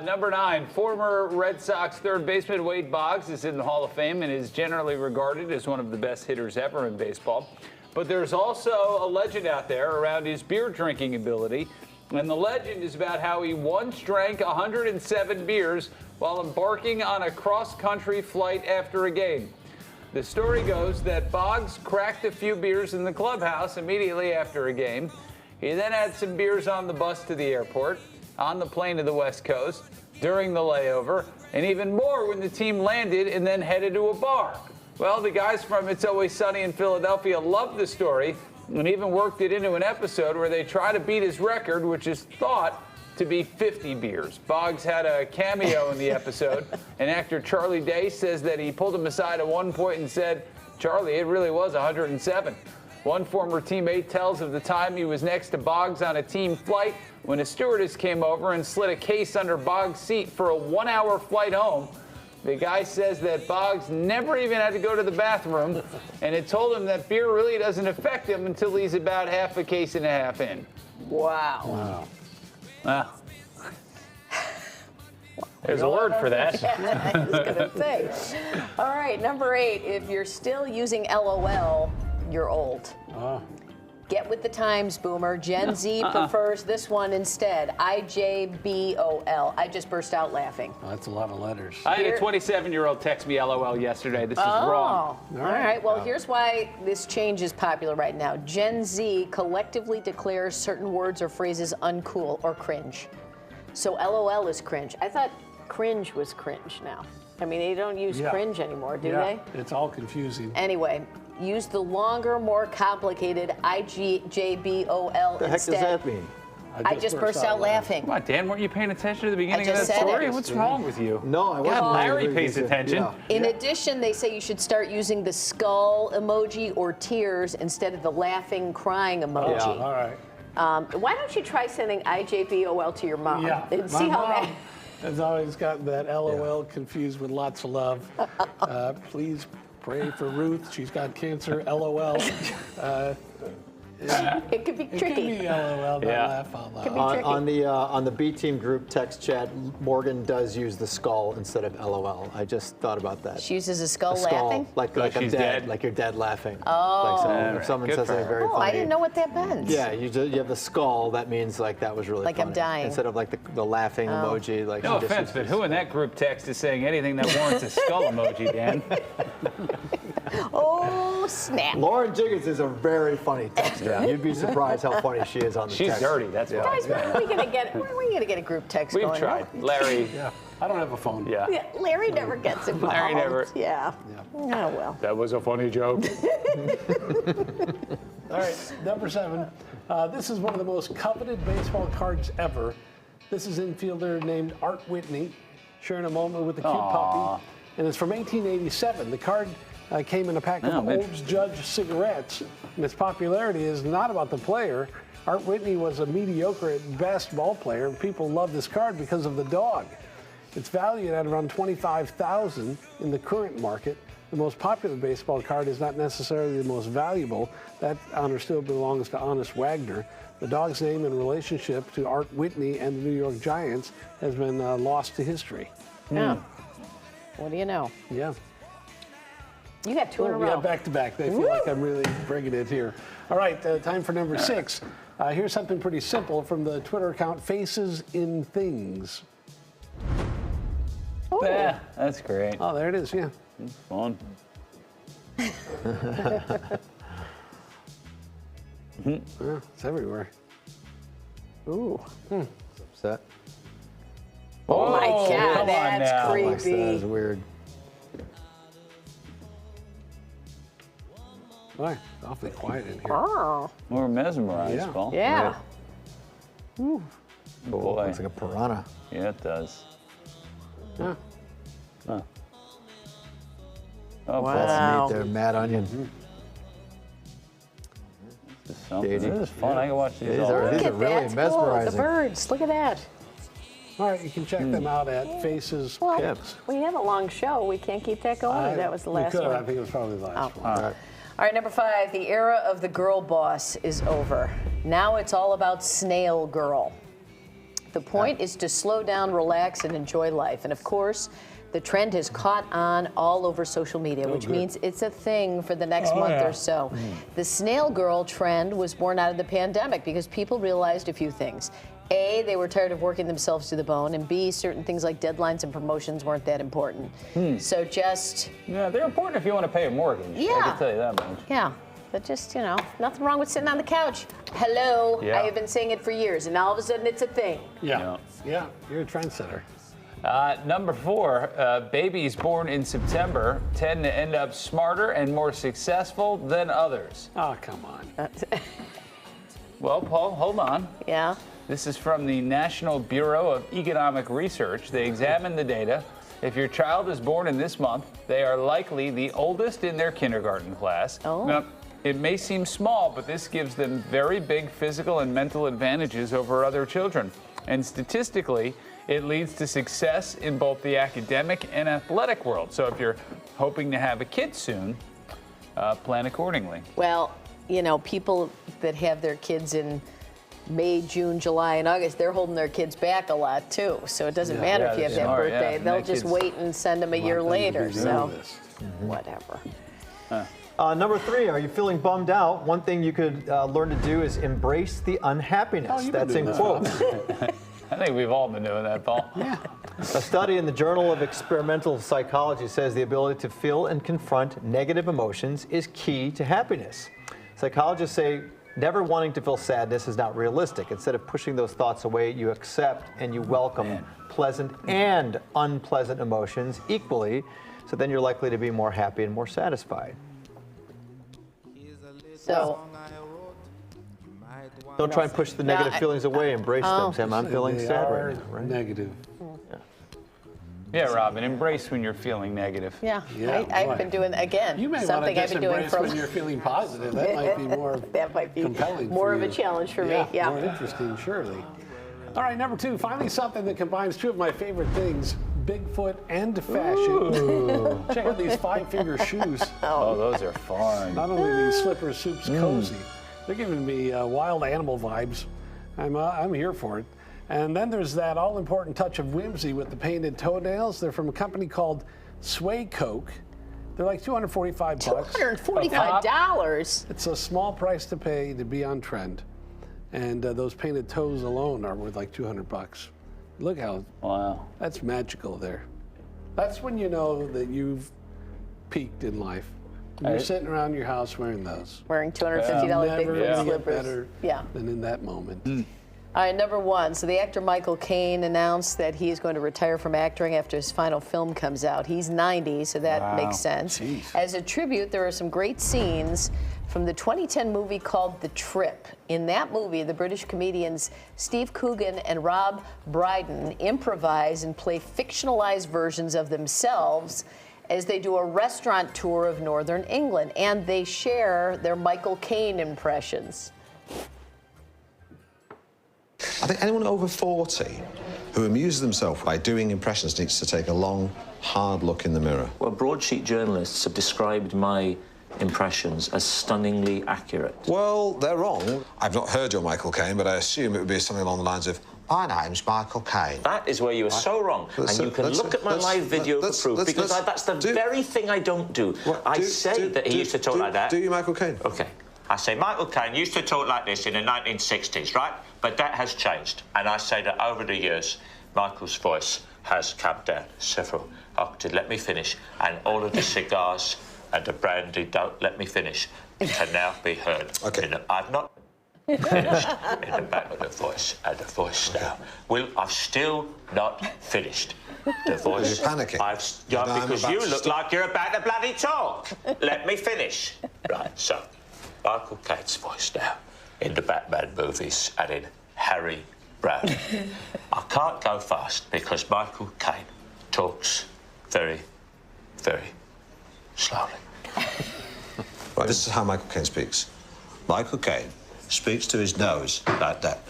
Number 9, former Red Sox third baseman Wade Boggs is in the Hall of Fame and is generally regarded as one of the best hitters ever in baseball. But there's also a legend out there around his beer drinking ability. And the legend is about how he once drank 107 beers while embarking on a cross-country flight after a game. The story goes that Boggs cracked a few beers in the clubhouse immediately after a game. He then had some beers on the bus to the airport, on the plane to the West Coast, during the layover, and even more when the team landed and then headed to a bar. Well, the guys from It's Always Sunny in Philadelphia loved the story and even worked it into an episode where they try to beat his record, which is thought to be 50 beers. Boggs had a cameo in the episode, and actor Charlie Day says that he pulled him aside at one point and said, "Charlie, it really was 107. One former teammate tells of the time he was next to Boggs on a team flight when a stewardess came over and slid a case under Boggs' seat for a 1-hour flight home. The guy says that Boggs never even had to go to the bathroom, and it told him that beer really doesn't affect him until he's about half a case and a half in." Wow. There's a word for that. I was going to say. All right, number 8. If you're still using LOL, you're old. Get with the times, boomer. Gen Z prefers this one instead. IJBOL. I just burst out laughing. Oh, that's a lot of letters. I had a 27-year-old text me LOL yesterday. This is wrong. All right. Well, here's why this change is popular right now. Gen Z collectively declares certain words or phrases uncool or cringe. So LOL is cringe. I thought cringe was cringe now. I mean, they don't use cringe anymore, do they? It's all confusing. Anyway, use the longer, more complicated IJBOL What the heck instead. does that mean? I just burst out laughing. Come on, Dan, weren't you paying attention to the beginning of that just said story? it. What's wrong with you? No, I wasn't. God, Larry pays attention. In addition, they say you should start using the skull emoji or tears instead of the laughing, crying emoji. Yeah, all right. Why don't you try sending IJBOL to your mom and see My how mom that... has always gotten that LOL confused with lots of love. Please pray for Ruth. She's got cancer. LOL. It could be It tricky. could be LOL. Don't laugh out loud. Could be tricky. On the B team group text chat, Morgan does use the skull instead of LOL. I just thought about that. She uses a skull A skull, laughing? like I'm she's dead, dead? like you're dead laughing. Oh. Like if someone Good says for something her. very Oh, funny. I didn't know what that meant. Yeah, you have the skull. That means like that was really Like I'm funny. dying. Instead of like the laughing emoji. Like No she just offense, uses but who in that group text is saying anything that warrants a skull emoji, Dan? Oh, snap. Lauren Jiggins is a very funny texter. You'd be surprised how funny she is on the She's text. dirty, that's why. Guys, when are we going to get a group text We've going? tried. Larry, Yeah, I don't have a phone. yeah. Yeah, Larry never gets involved. Larry never. Yeah. Oh, well. That was a funny joke. All right, number 7. This is one of the most coveted baseball cards ever. This is infielder named Art Whitney, sharing a moment with the cute puppy. And it's from 1887. The card came in a pack of Olds Judge cigarettes. And its popularity is not about the player. Art Whitney was a mediocre at best ball player, and people love this card because of the dog. It's valued at around $25,000 in the current market. The most popular baseball card is not necessarily the most valuable. That honor still belongs to Honest Wagner. The dog's name in relationship to Art Whitney and the New York Giants has been lost to history. Yeah. What do you know? Yeah. You got 2 in a Yeah, row. back to back. They feel like I'm really bringing it here. All right, time for number 6. Here's something pretty simple from the Twitter account Faces in Things. Yeah, that's great. Oh, there it is, yeah. Fun. Yeah, it's everywhere. Ooh. Upset. Oh, my come God, on that's now. Alex, that creepy. is weird. Boy, it's awfully quiet in here. Oh, We're mesmerized, Yeah. Paul. yeah. Cool. Boy. Looks like a piranha. Yeah, it does. Yeah. Oh, Wow. That's neat there, Mad Onion. this is something. Katie. This is fun. I can watch these These all are- day. these Look at really that. Oh, the mesmerizing. birds. Look at that. All right, you can check them out at Faces Well, Pips. we have a long show. We can't keep that going. That was the last we could. one. I think it was probably the last one. All right. All right, number 5, the era of the girl boss is over. Now it's all about Snail Girl. The point is to slow down, relax, and enjoy life. And of course, the trend has caught on all over social media, which means it's a thing for the next month or so. The snail girl trend was born out of the pandemic because people realized a few things. A, they were tired of working themselves to the bone, and B, certain things like deadlines and promotions weren't that important. So just... Yeah, they're important if you want to pay a mortgage. I can tell you that much. Yeah, but just, nothing wrong with sitting on the couch. Hello, I have been saying it for years, and all of a sudden it's a thing. Yeah, you're a trendsetter. Number 4, babies born in September tend to end up smarter and more successful than others. Oh, come on. Well, Paul, hold on. Yeah. This is from the National Bureau of Economic Research. They examined the data. If your child is born in this month, they are likely the oldest in their kindergarten class. Now, it may seem small, but this gives them very big physical and mental advantages over other children. And statistically, it leads to success in both the academic and athletic world. So if you're hoping to have a kid soon, plan accordingly. Well, people that have their kids in May, June, July, and August, they're holding their kids back a lot too. So it doesn't matter if you have that birthday. They'll just wait and send them a year later. So whatever. Number 3, are you feeling bummed out? One thing you could learn to do is embrace the unhappiness. That's in quotes. I think we've all been doing that, Paul. Yeah. A study in the Journal of Experimental Psychology says the ability to feel and confront negative emotions is key to happiness. Psychologists say never wanting to feel sadness is not realistic. Instead of pushing those thoughts away, you accept and you welcome pleasant and unpleasant emotions equally, so then you're likely to be more happy and more satisfied. So don't try and push the negative feelings away. Embrace them. Sam, I'm feeling sad right now. Right? Negative. Yeah, Robin, embrace when you're feeling negative. Yeah, I've been doing, again, You may something want I've to been doing embrace when you're feeling positive. That might be more that might be compelling more for of a you. challenge for me. Yeah. More interesting, surely. All right, number 2, finally something that combines 2 of my favorite things, Bigfoot and fashion. Check out these 5-finger shoes. Oh, those are fun. Not only are these slippers super cozy, they're giving me wild animal vibes. I'm here for it. And then there's that all-important touch of whimsy with the painted toenails. They're from a company called Sway Coke. They're like $245. $245. It's a small price to pay to be on trend. And those painted toes alone are worth like $200. Look how, that's magical there. That's when you know that you've peaked in life. You're sitting around your house wearing those. Wearing $250 Bigfoot slippers. Better than in that moment. All right, number 1. So the actor Michael Caine announced that he is going to retire from acting after his final film comes out. He's 90, so that makes sense. Jeez. As a tribute, there are some great scenes from the 2010 movie called The Trip. In that movie, the British comedians Steve Coogan and Rob Brydon improvise and play fictionalized versions of themselves as they do a restaurant tour of northern England, and they share their Michael Caine impressions. I think anyone over 40 who amuses themselves by doing impressions needs to take a long, hard look in the mirror. Well, broadsheet journalists have described my impressions as stunningly accurate. Well, they're wrong. I've not heard your Michael Caine, but I assume it would be something along the lines of, my name's Michael Caine. That is where you are so wrong. And you can look at my live video for proof, because that's the very thing I don't do. I say that he used to talk like that. Do you, Michael Caine? OK. I say Michael Caine used to talk like this in the 1960s, right? But that has changed. And I say that over the years, Michael's voice has come down several octaves. Let me finish. And all of the cigars and the brandy don't let me finish. Can now be heard. OK. I've not finished in the back of the voice. And the voice now. I've still not finished. The voice. You're panicking. Because you look like you're about to bloody talk. Let me finish. Right, so Michael Caine's voice now in the Batman movies and in Harry Brown. I can't go fast because Michael Caine talks very, very slowly. Right, this is how Michael Caine speaks. Michael Caine speaks to his nose like that.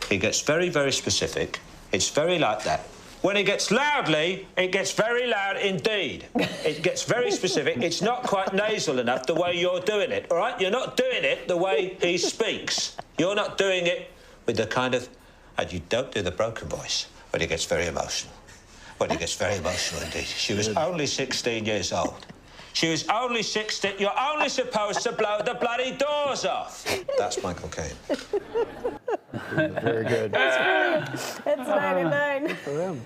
He gets very, very specific. It's very like that. When it gets loudly, it gets very loud indeed. It gets very specific. It's not quite nasal enough the way you're doing it, all right? You're not doing it the way he speaks. You're not doing it with the kind of And you don't do the broken voice when he gets very emotional. When he gets very emotional indeed. She was only 16 years old. She was only 16. You're only supposed to blow the bloody doors off. That's Michael Caine. Very good. That's 99. For them.